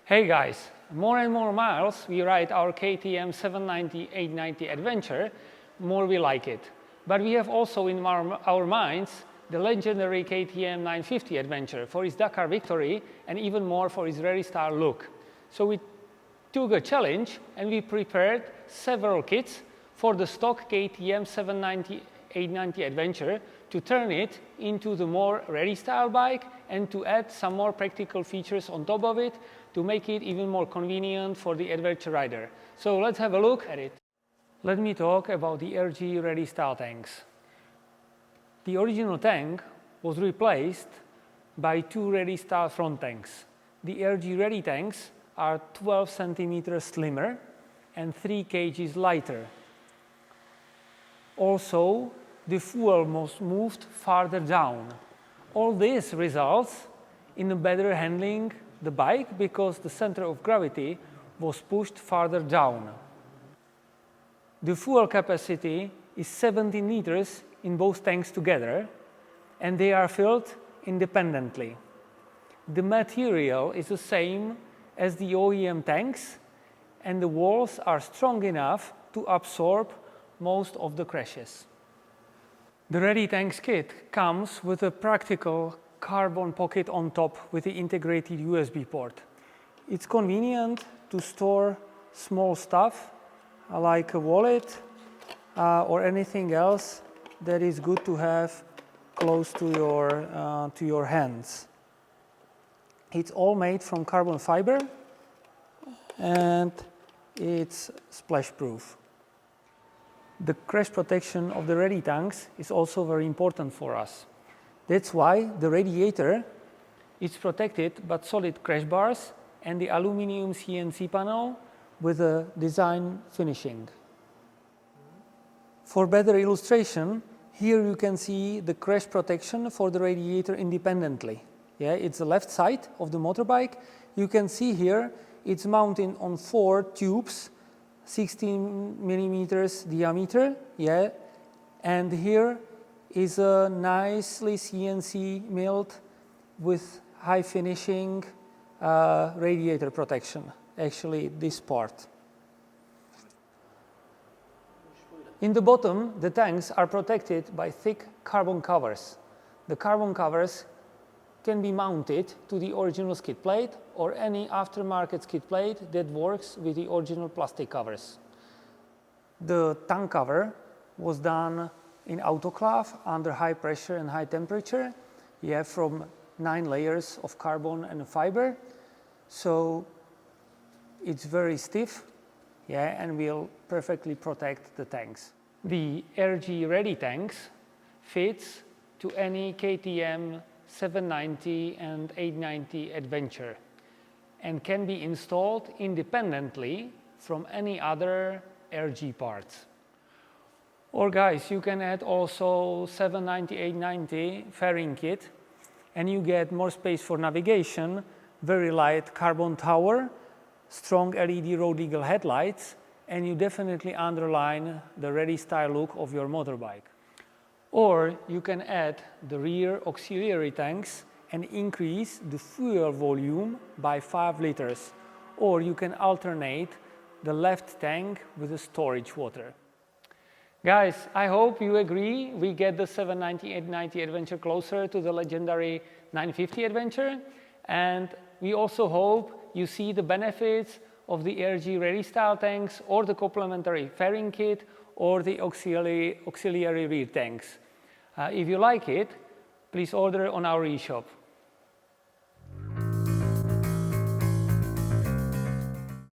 Hey guys, more and more miles we ride our KTM 790-890 adventure, more we like it. But we have also in our minds the legendary KTM 950 adventure for its Dakar victory and even more for its rally style look. So we took a challenge and we prepared several kits for the stock KTM 790-890 adventure to turn it into the more rally style bike and to add some more practical features on top of it to make it even more convenient for the adventure rider. So let's have a look at it. Let me talk about the RG rally style tanks. The original tank was replaced by two rally style front tanks. The RG rally tanks are 12 centimeters slimmer and 3 kgs lighter. Also, the fuel was moved farther down. All this results in a better handling the bike because the center of gravity was pushed farther down. The fuel capacity is 17 liters in both tanks together, and they are filled independently. The material is the same as the OEM tanks, and the walls are strong enough to absorb most of the crashes. The Ready Tanks kit comes with a practical carbon pocket on top with the integrated USB port. It's convenient to store small stuff like a wallet or anything else that is good to have close to your hands. It's all made from carbon fiber and it's splash proof. The crash protection of the Ready tanks is also very important for us. That's why the radiator is protected by solid crash bars and the aluminum CNC panel with a design finishing. For better illustration, here you can see the crash protection for the radiator independently. Yeah, it's the left side of the motorbike. You can see here it's mounted on 4 tubes, 16 millimeters diameter, yeah, and here is a nicely CNC milled with high finishing radiator protection, actually this part. In the bottom, the tanks are protected by thick carbon covers. The carbon covers can be mounted to the original skid plate or any aftermarket skid plate that works with the original plastic covers. The tank cover was done in autoclave under high pressure and high temperature. You have from 9 layers of carbon and fiber, so it's very stiff, yeah, and will perfectly protect the tanks. The RG Ready tanks fits to any KTM 790 and 890 adventure and can be installed independently from any other RG parts. Or guys, you can add also 790, 890 fairing kit and you get more space for navigation, very light carbon tower, strong LED road legal headlights, and you definitely underline the Ready style look of your motorbike. Or you can add the rear auxiliary tanks and increase the fuel volume by 5 liters. Or you can alternate the left tank with the storage water. Guys, I hope you agree we get the 790-890 adventure closer to the legendary 950 adventure, and we also hope you see the benefits of the RG Ready style tanks or the complementary fairing kit or the auxiliary rear tanks. If you like it, please order on our eShop.